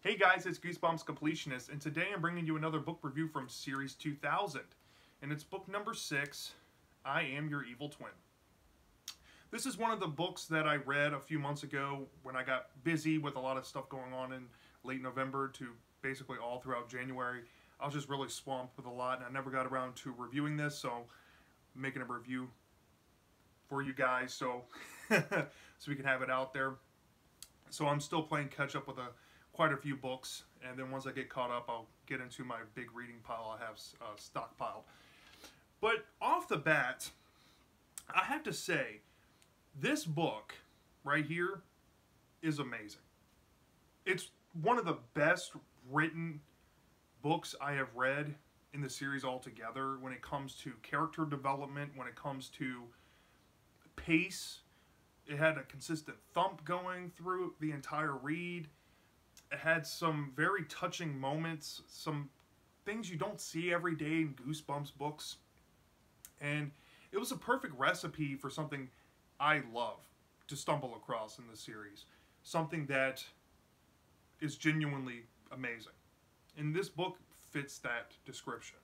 Hey guys, it's Goosebumps Completionist, and today I'm bringing you another book review from Series 2000, and it's book number 6, I Am Your Evil Twin. This is one of the books that I read a few months ago when I got busy with a lot of stuff going on in late November to basically all throughout January. I was just really swamped with a lot, and I never got around to reviewing this, so I'm making a review for you guys so we can have it out there. So I'm still playing catch up with quite a few books, and then once I get caught up, I'll get into my big reading pile I have stockpiled. But off the bat, I have to say, this book right here is amazing. It's one of the best written books I have read in the series altogether when it comes to character development, when it comes to pace. It had a consistent thump going through the entire read. It had some very touching moments, some things you don't see every day in Goosebumps books. And it was a perfect recipe for something I love to stumble across in the series. Something that is genuinely amazing. And this book fits that description.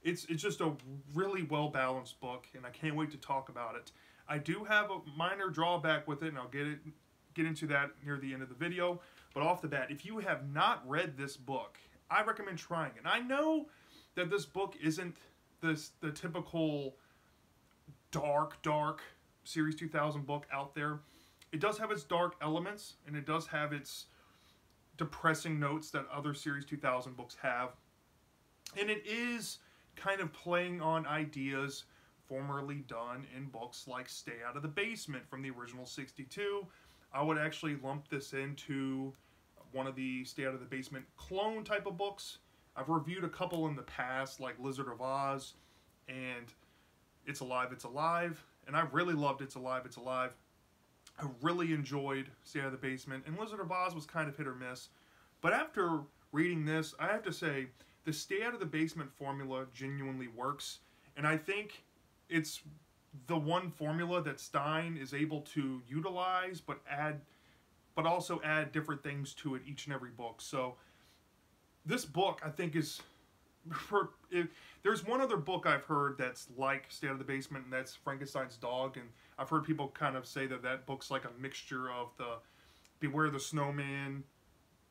It's just a really well-balanced book, and I can't wait to talk about it. I do have a minor drawback with it, and I'll get into that near the end of the video. But off the bat, if you have not read this book, I recommend trying it. And I know that this book isn't the typical dark Series 2000 book out there. It does have its dark elements, and it does have its depressing notes that other Series 2000 books have. And it is kind of playing on ideas formerly done in books like Stay Out of the Basement from the original 62. I would actually lump this into one of the Stay Out of the Basement clone type of books. I've reviewed a couple in the past, like Lizard of Oz and It's Alive, It's Alive. And I really loved It's Alive, It's Alive. I really enjoyed Stay Out of the Basement. And Lizard of Oz was kind of hit or miss. But after reading this, I have to say, the Stay Out of the Basement formula genuinely works. And I think it's the one formula that Stein is able to utilize, but also add different things to it each and every book. So this book, I think, is there's one other book I've heard that's like Stay Out of the Basement, and that's Frankenstein's Dog. And I've heard people kind of say that that book's like a mixture of the Beware the Snowman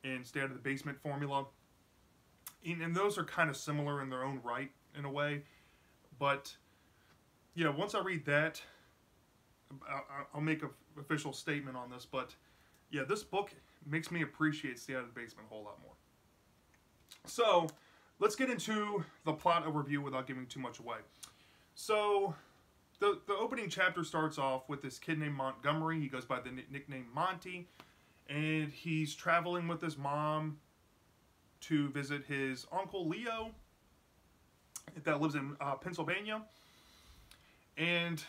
and Stay Out of the Basement formula. And those are kind of similar in their own right, in a way. But yeah, once I read that, I'll make an official statement on this. But yeah, this book makes me appreciate Stay Out of the Basement a whole lot more. So let's get into the plot overview without giving too much away. So the opening chapter starts off with this kid named Montgomery. He goes by the nickname Monty, and he's traveling with his mom to visit his uncle Leo that lives in Pennsylvania. And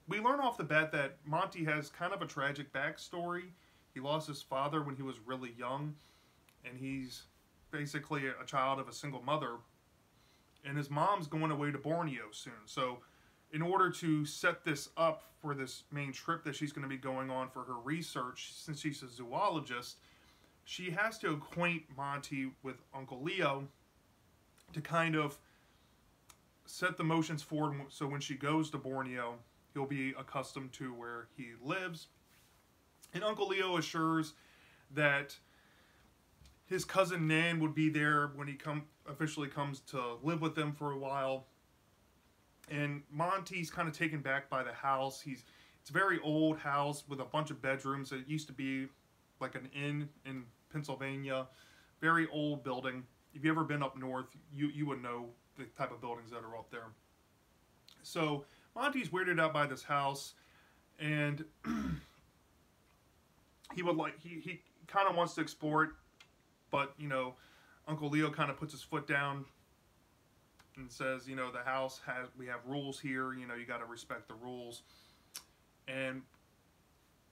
we learn off the bat that Monty has kind of a tragic backstory. He lost his father when he was really young, and he's basically a child of a single mother. And his mom's going away to Borneo soon. So in order to set this up for this main trip that she's going to be going on for her research, since she's a zoologist, she has to acquaint Monty with Uncle Leo to kind of set the motions forward, so when she goes to Borneo, he'll be accustomed to where he lives. And Uncle Leo assures that his cousin Nan would be there when he officially comes to live with them for a while. And Monty's kind of taken back by the house. It's a very old house with a bunch of bedrooms. It used to be like an inn in Pennsylvania. Very old building. If you've ever been up north, you would know the type of buildings that are up there. So Monty's weirded out by this house, and he kind of wants to explore it, but you know, Uncle Leo kind of puts his foot down and says, you know, the house we have rules here, you know, you got to respect the rules. And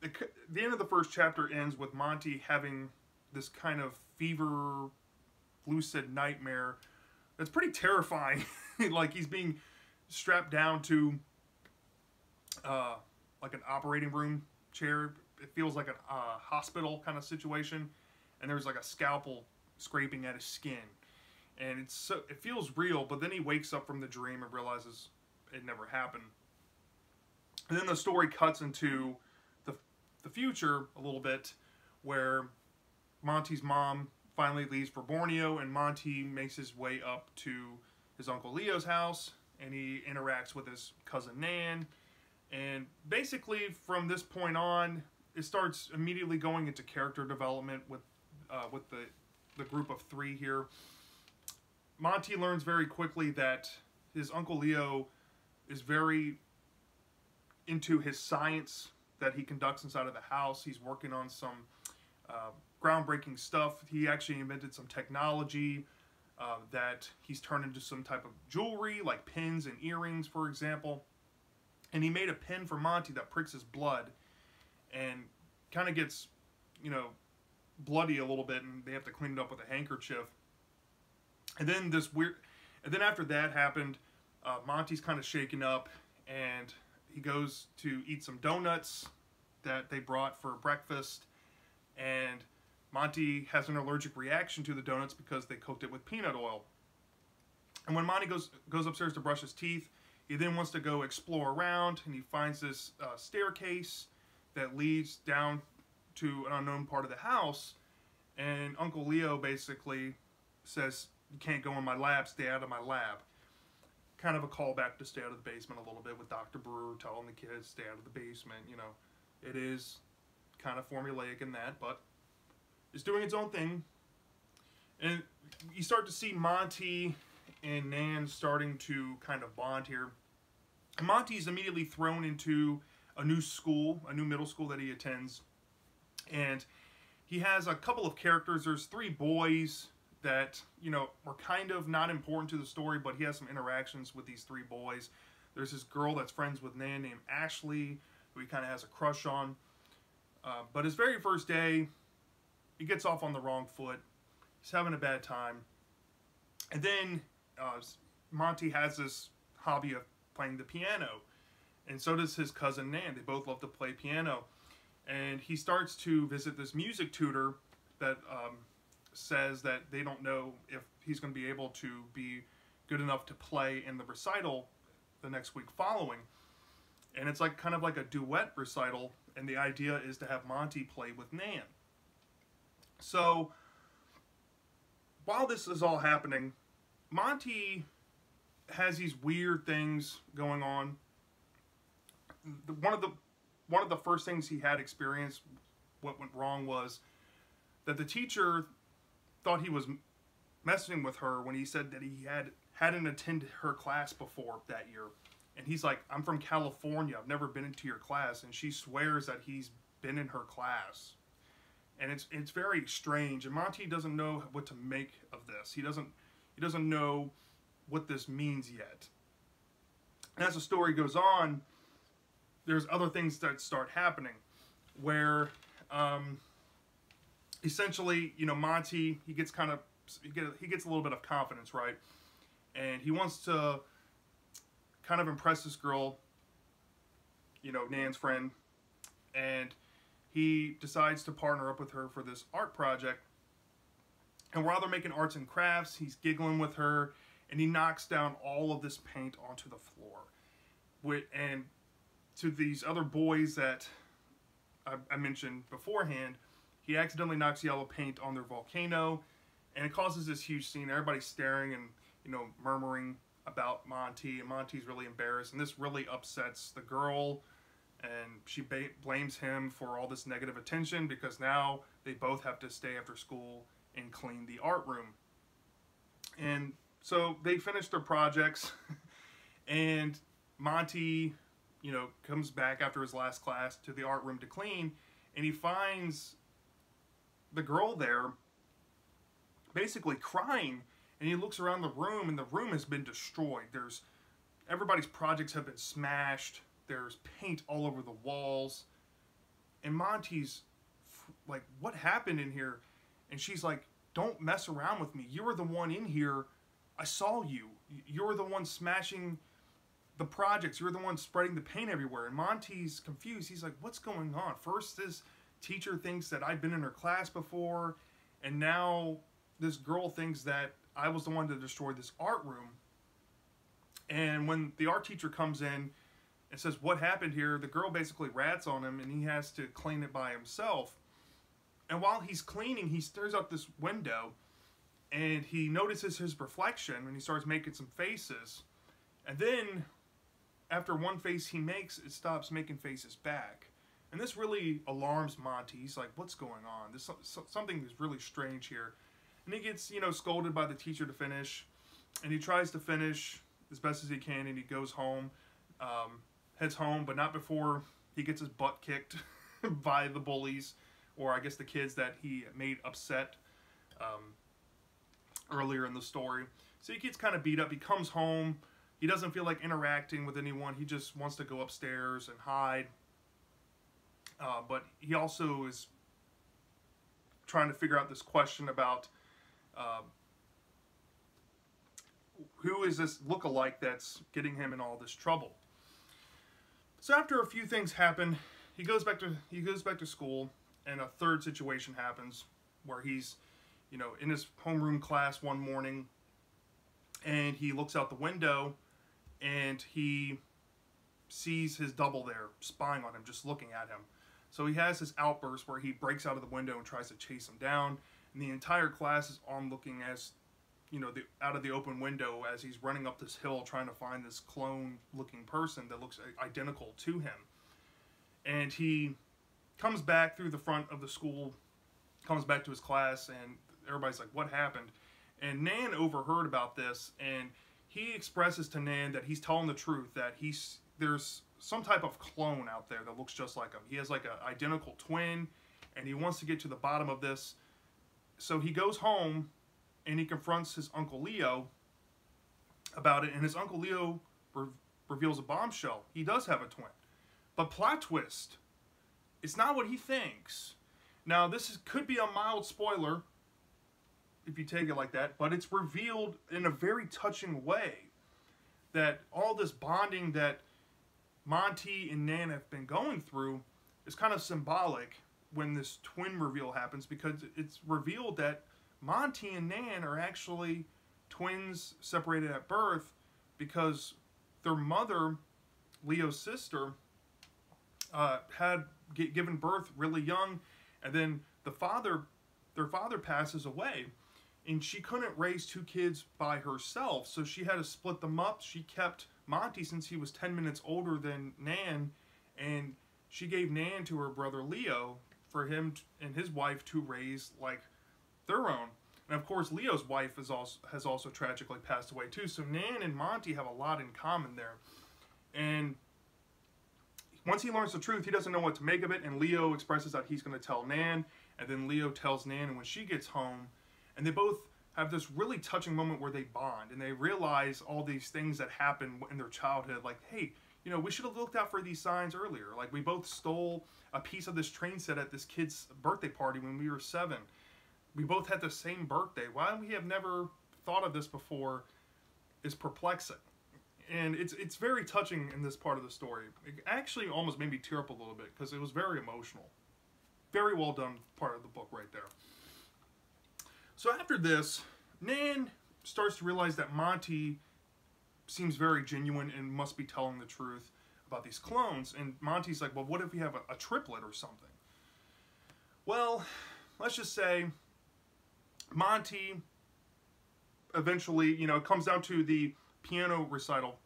the end of the first chapter ends with Monty having this kind of fever, lucid nightmare that's pretty terrifying. Like he's being strapped down to like an operating room chair. It feels like a hospital kind of situation. and there's like a scalpel scraping at his skin, and it feels real. But then he wakes up from the dream and realizes it never happened. And then the story cuts into the future a little bit, where Monty's mom finally leaves for Borneo, and Monty makes his way up to his Uncle Leo's house, and he interacts with his cousin Nan. And basically, from this point on, it starts immediately going into character development with the group of three here. Monty learns very quickly that his Uncle Leo is very into his science that he conducts inside of the house. He's working on some groundbreaking stuff. He actually invented some technology that he's turned into some type of jewelry, like pins and earrings, for example. And he made a pin for Monty that pricks his blood and kind of gets, you know, bloody a little bit, and they have to clean it up with a handkerchief. And then after that happened, Monty's kind of shaken up, and he goes to eat some donuts that they brought for breakfast, and Monty has an allergic reaction to the donuts because they cooked it with peanut oil. And when Monty goes upstairs to brush his teeth, he then wants to go explore around, and he finds this staircase that leads down to an unknown part of the house. And Uncle Leo basically says, "You can't go in my lab, stay out of my lab." Kind of a callback to Stay Out of the Basement a little bit, with Dr. Brewer telling the kids, stay out of the basement. You know, it is kind of formulaic in that, but it's doing its own thing. And you start to see Monty and Nan starting to kind of bond here. And Monty's immediately thrown into a new school, a new middle school that he attends. And he has a couple of characters. There's three boys that, you know, are kind of not important to the story, but he has some interactions with these three boys. There's this girl that's friends with Nan named Ashley, who he kind of has a crush on. But his very first day, he gets off on the wrong foot. He's having a bad time. And then Monty has this hobby of playing the piano. And so does his cousin Nan. They both love to play piano. And he starts to visit this music tutor that says that they don't know if he's going to be able to be good enough to play in the recital the next week following. And it's like kind of like a duet recital, and the idea is to have Monty play with Nan. So while this is all happening, Monty has these weird things going on. One of the first things he had experienced, what went wrong, was that the teacher thought he was messing with her when he said that he hadn't attended her class before that year. And he's like, "I'm from California, I've never been into your class." And she swears that he's been in her class. And it's very strange. And Monty doesn't know what to make of this. He doesn't know what this means yet. And as the story goes on, there's other things that start happening, where essentially, you know, Monty, he gets a little bit of confidence, right? And he wants to kind of impress this girl, you know, Nan's friend, and he decides to partner up with her for this art project. And while they're making arts and crafts, he's giggling with her, and he knocks down all of this paint onto the floor. And to these other boys that I mentioned beforehand, he accidentally knocks yellow paint on their volcano, and it causes this huge scene. Everybody's staring and, you know, murmuring about Monty, and Monty's really embarrassed, and this really upsets the girl, and she blames him for all this negative attention, because now they both have to stay after school and clean the art room. And so they finish their projects, and Monty, you know, comes back after his last class to the art room to clean, and he finds the girl there basically crying. And he looks around the room, and the room has been destroyed. Everybody's projects have been smashed. There's paint all over the walls. And Monty's like, "What happened in here?" And she's like, "Don't mess around with me. You were the one in here. I saw you. You're the one smashing the projects. You're the one spreading the paint everywhere." And Monty's confused. He's like, "What's going on?" First, this teacher thinks that I've been in her class before, And now this girl thinks that I was the one to destroy this art room. And when the art teacher comes in and says, what happened here? The girl basically rats on him, and he has to clean it by himself. And while he's cleaning, he stares out this window, and he notices his reflection, and he starts making some faces. And then, after one face he makes, it stops making faces back. And this really alarms Monty. He's like, what's going on? This something is really strange here. And he gets, scolded by the teacher to finish. And he tries to finish as best as he can, and he goes home, heads home, but not before he gets his butt kicked by the bullies, or I guess the kids that he made upset earlier in the story. So he gets kind of beat up. He comes home. He doesn't feel like interacting with anyone. He just wants to go upstairs and hide. But he also is trying to figure out this question about who is this look-alike that's getting him in all this trouble. So after a few things happen, he goes back to school, and a third situation happens where he's, in his homeroom class one morning, and he looks out the window, and he sees his double there spying on him, just looking at him. So he has this outburst where he breaks out of the window and tries to chase him down, and the entire class is on looking as, out of the open window as he's running up this hill trying to find this clone-looking person that looks identical to him. And he comes back through the front of the school, comes back to his class, and everybody's like, what happened? And Nan overheard about this, and he expresses to Nan that he's telling the truth, that there's some type of clone out there that looks just like him. He has like an identical twin, and he wants to get to the bottom of this. So he goes home, and he confronts his Uncle Leo about it, and his Uncle Leo reveals a bombshell. He does have a twin. But plot twist, it's not what he thinks. Now, could be a mild spoiler, if you take it like that, but it's revealed in a very touching way that all this bonding that Monty and Nan have been going through is kind of symbolic when this twin reveal happens, because it's revealed that Monty and Nan are actually twins separated at birth, because their mother, Leo's sister, had given birth really young, and then their father passes away, and she couldn't raise two kids by herself, so she had to split them up. She kept Monty since he was 10 minutes older than Nan, and she gave Nan to her brother Leo for him and his wife to raise like their own. And of course, Leo's wife has also tragically passed away too. So Nan and Monty have a lot in common there. And once he learns the truth, he doesn't know what to make of it. And Leo expresses that he's going to tell Nan. And then Leo tells Nan, and when she gets home, and they both have this really touching moment where they bond. And they realize all these things that happened in their childhood. Like, hey, we should have looked out for these signs earlier. Like, we both stole a piece of this train set at this kid's birthday party when we were 7. We both had the same birthday. Why we have never thought of this before is perplexing. And it's very touching in this part of the story. It actually almost made me tear up a little bit because it was very emotional. Very well done part of the book right there. So after this, Nan starts to realize that Monty seems very genuine and must be telling the truth about these clones. And Monty's like, well, what if we have a triplet or something? Well, let's just say Monty eventually, it comes down to the piano recital,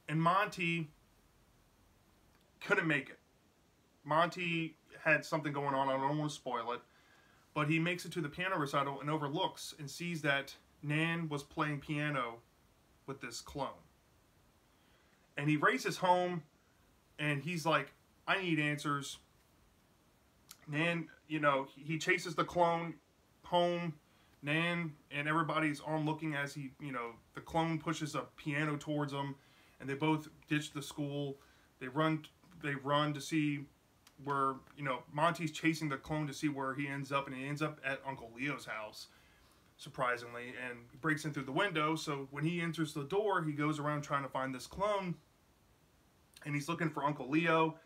and Monty couldn't make it. Monty had something going on, I don't want to spoil it, but he makes it to the piano recital and overlooks and sees that Nan was playing piano with this clone. And he races home, and he's like, I need answers. Nan, he chases the clone home. Nan and everybody's on looking as he, the clone pushes a piano towards them, and they both ditch the school. They run to see where, Monty's chasing the clone to see where he ends up, and he ends up at Uncle Leo's house, surprisingly, and he breaks in through the window. So when he enters the door, he goes around trying to find this clone, and he's looking for Uncle Leo,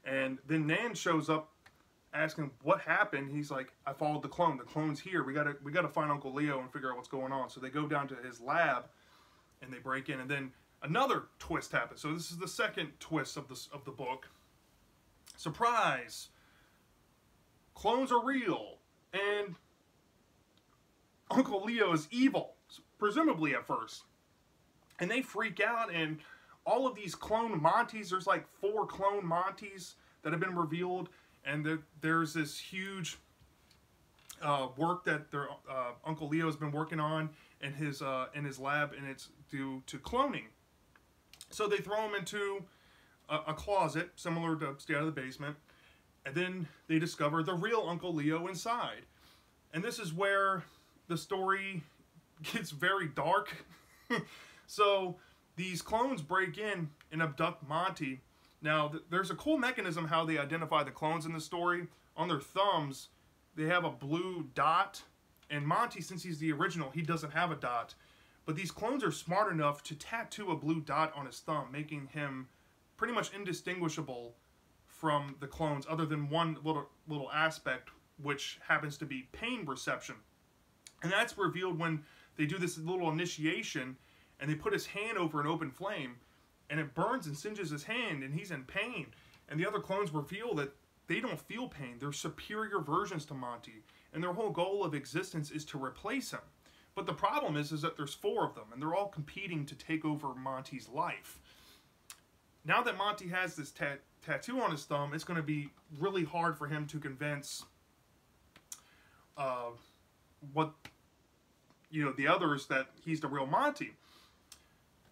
and then Nan shows up asking what happened. He's like, I followed the clone. The clone's here. We gotta find Uncle Leo and figure out what's going on. So they go down to his lab and they break in, and then another twist happens. So this is the second twist of the book. Surprise! Clones are real, and Uncle Leo is evil, presumably at first. And they freak out, and all of these clone Monties, there's like 4 clone Monties that have been revealed, and there's this huge work that Uncle Leo has been working on in his lab, and it's due to cloning. So they throw him into a closet, similar to Stay Out of the Basement, and then they discover the real Uncle Leo inside. And this is where the story gets very dark. So these clones break in and abduct Monty. Now, there's a cool mechanism how they identify the clones in the story. On their thumbs, they have a blue dot. And Monty, since he's the original, he doesn't have a dot. But these clones are smart enough to tattoo a blue dot on his thumb, making him pretty much indistinguishable from the clones, other than one little aspect, which happens to be pain reception. And that's revealed when they do this little initiation, and they put his hand over an open flame, and it burns and singes his hand, and he's in pain. And the other clones reveal that they don't feel pain. They're superior versions to Monty, and their whole goal of existence is to replace him. But the problem is that there's 4 of them, and they're all competing to take over Monty's life. Now that Monty has this tattoo on his thumb, it's going to be really hard for him to convince the others that he's the real Monty.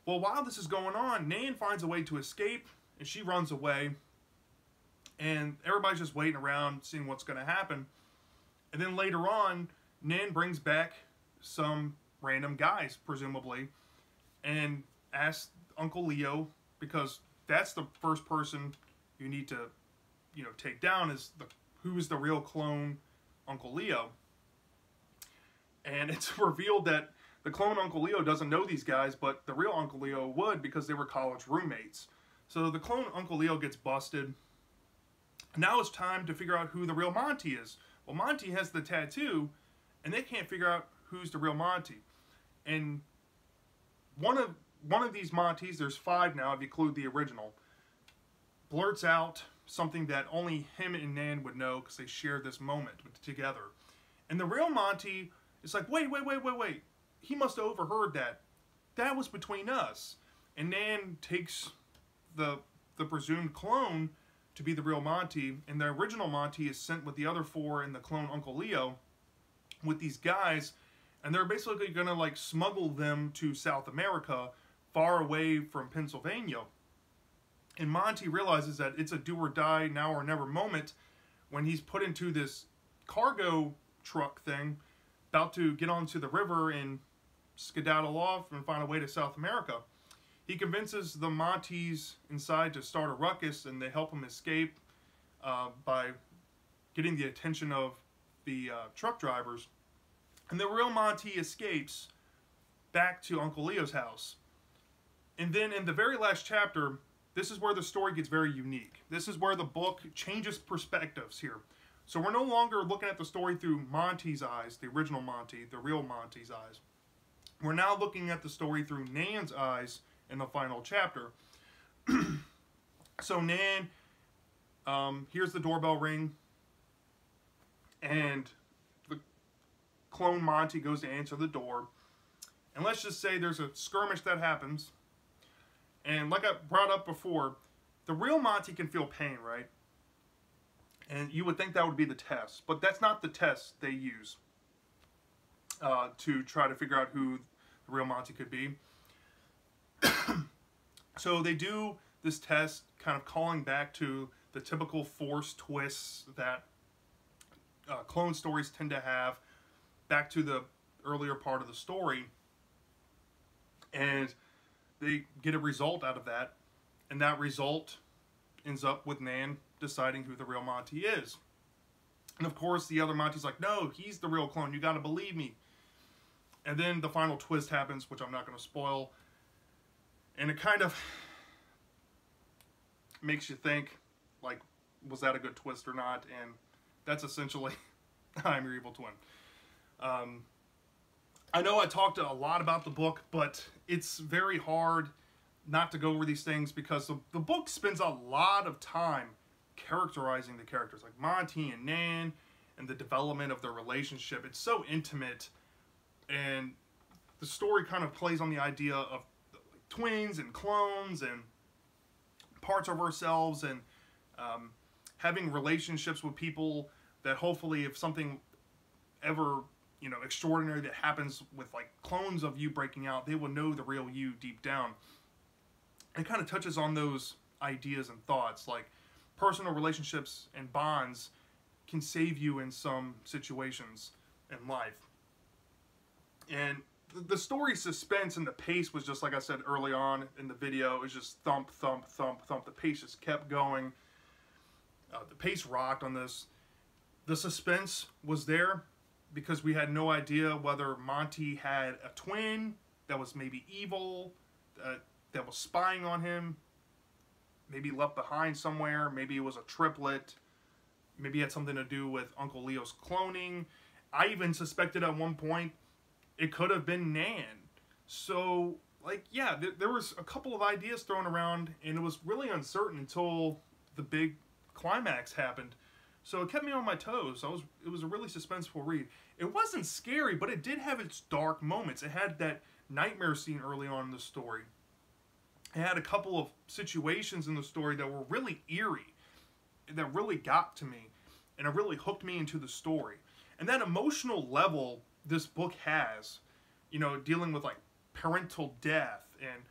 Well, while this is going on, Nan finds a way to escape, and she runs away. And everybody's just waiting around, seeing what's going to happen. And then later on, Nan brings back some random guys, presumably, and asks Uncle Leo, because that's the first person you need to, take down, is who is the real clone Uncle Leo. And it's revealed that the clone Uncle Leo doesn't know these guys, but the real Uncle Leo would, because they were college roommates. So the clone Uncle Leo gets busted. Now it's time to figure out who the real Monty is. Well, Monty has the tattoo, and they can't figure out who's the real Monty. And one of these Monties, there's 5 now if you include the original, blurts out something that only him and Nan would know, because they share this moment together. And the real Monty is like, wait. He must have overheard that. That was between us. And Nan takes the presumed clone to be the real Monty, and the original Monty is sent with the other 4 and the clone Uncle Leo with these guys, and they're basically going to smuggle them to South America, far away from Pennsylvania. And Monty realizes that it's a do or die, now or never moment when he's put into this cargo truck thing, about to get onto the river and skedaddle off and find a way to South America. He convinces the Monties inside to start a ruckus, and they help him escape by getting the attention of the truck drivers. And the real Monty escapes back to Uncle Leo's house. And then in the very last chapter, this is where the story gets very unique. This is where the book changes perspectives here. So we're no longer looking at the story through Monty's eyes, the original Monty, the real Monty's eyes. We're now looking at the story through Nan's eyes in the final chapter. So Nan hears the doorbell ring, and the clone Monty goes to answer the door. And let's just say there's a skirmish that happens. And like I brought up before, the real Monty can feel pain, right? And you would think that would be the test, but that's not the test they use to try to figure out who the real Monty could be. So they do this test, kind of calling back to the typical forced twists that clone stories tend to have, back to the earlier part of the story. And they get a result out of that, and that result ends up with Nan deciding who the real Monty is. And of course the other Monty's like, no, he's the real clone, you gotta believe me. And then the final twist happens, which I'm not going to spoil, and it kind of makes you think, like, was that a good twist or not? And That's essentially I Am Your Evil Twin. I know I talked a lot about the book, but it's very hard not to go over these things because the book spends a lot of time characterizing the characters, like Monty and Nan, and the development of their relationship. It's so intimate, and the story kind of plays on the idea of twins and clones and parts of ourselves, and having relationships with people that hopefully, if something ever, you know, extraordinary that happens with like clones of you breaking out, they will know the real you deep down. It kind of touches on those ideas and thoughts, like personal relationships and bonds can save you in some situations in life. And the story suspense and the pace was just, like I said early on in the video, it was just thump, thump, thump, thump. The pace just kept going. The pace rocked on this. The suspense was there because we had no idea whether Monty had a twin that was maybe evil, that was spying on him, maybe left behind somewhere, maybe it was a triplet, maybe it had something to do with Uncle Leo's cloning. I even suspected at one point it could have been Nan. So, like, yeah, there was a couple of ideas thrown around, and it was really uncertain until the big climax happened. So it kept me on my toes. It was a really suspenseful read. It wasn't scary, but it did have its dark moments. It had that nightmare scene early on in the story. It had a couple of situations in the story that were really eerie, that really got to me, and it really hooked me into the story. And that emotional level this book has, you know, dealing with like parental death and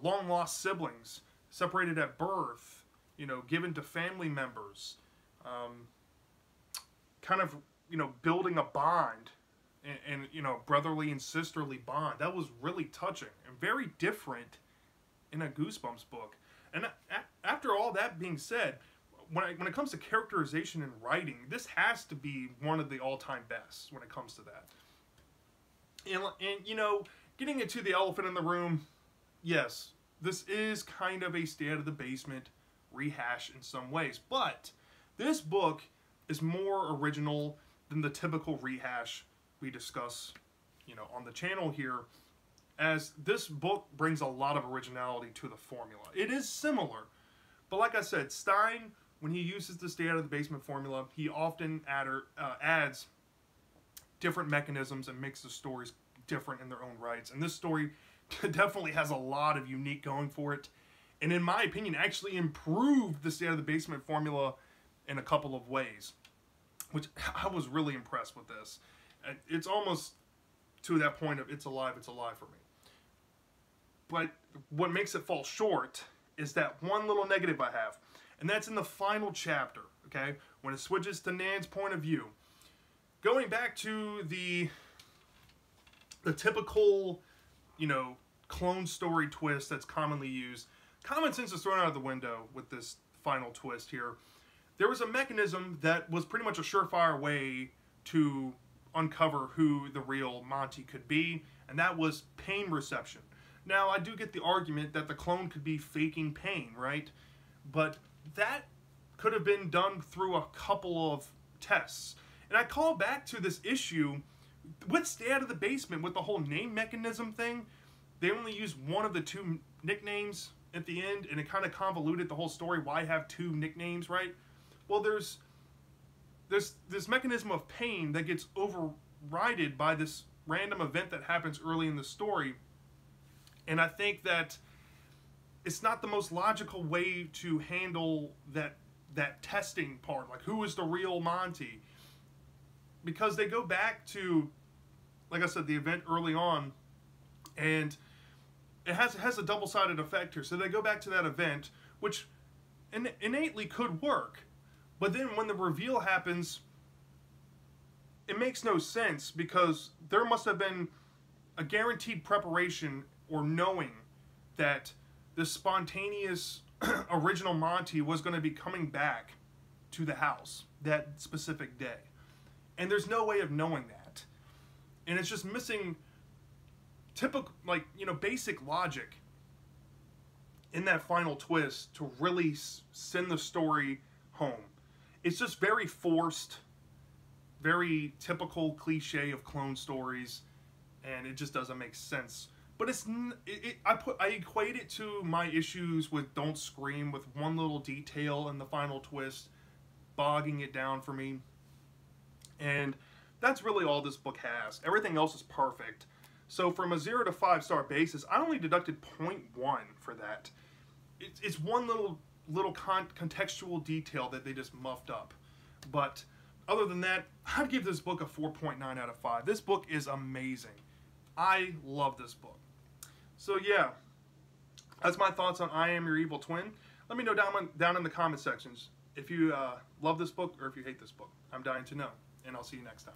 long lost siblings, separated at birth, you know, given to family members, kind of, you know, building a bond and, you know, brotherly and sisterly bond. That was really touching and very different in a Goosebumps book. And after all that being said, when it comes to characterization and writing, this has to be one of the all-time best when it comes to that. And you know, getting into the elephant in the room, yes, this is kind of a Stay Out of the Basement rehash in some ways, but this book is more original than the typical rehash we discuss, you know, on the channel here, as this book brings a lot of originality to the formula. It is similar, but like I said, Stein, when he uses the Stay Out of the Basement formula, he often adds different mechanisms and makes the stories different in their own rights. And this story definitely has a lot of unique going for it, and in my opinion actually improved the Stay Out of the Basement formula in a couple of ways, which I was really impressed with this. It's almost to that point of it's alive for me. But what makes it fall short is that one little negative I have, and that's in the final chapter, okay? When it switches to Nan's point of view. Going back to the typical, you know, clone story twist that's commonly used, common sense is thrown out of the window with this final twist here. There was a mechanism that was pretty much a surefire way to uncover who the real Monty could be, and that was pain reception. Now, I do get the argument that the clone could be faking pain, right? But that could have been done through a couple of tests. And I call back to this issue with Stay Out of the Basement, with the whole name mechanism thing. They only used one of the two nicknames at the end, and it kind of convoluted the whole story. Why have two nicknames, right? Well, there's this mechanism of pain that gets overridden by this random event that happens early in the story. And I think that it's not the most logical way to handle that testing part. Like, who is the real Monty? Because they go back to, like I said, the event early on, and it has a double-sided effect here. So they go back to that event, which innately could work. But then when the reveal happens, it makes no sense, because there must have been a guaranteed preparation or knowing that this spontaneous original Monty was going to be coming back to the house that specific day. And there's no way of knowing that. And it's just missing typical, like, you know, basic logic in that final twist to really send the story home. It's just very forced, very typical cliche of clone stories, and it just doesn't make sense. But I equate it to my issues with Don't Scream, with one little detail in the final twist bogging it down for me. And that's really all this book has. Everything else is perfect. So from a 0 to 5 star basis, I only deducted 0.1 for that. It's one little contextual detail that they just muffed up. But other than that, I'd give this book a 4.9 out of 5. This book is amazing. I love this book. So yeah, that's my thoughts on I Am Your Evil Twin. Let me know down in the comment sections if you love this book or if you hate this book. I'm dying to know, and I'll see you next time.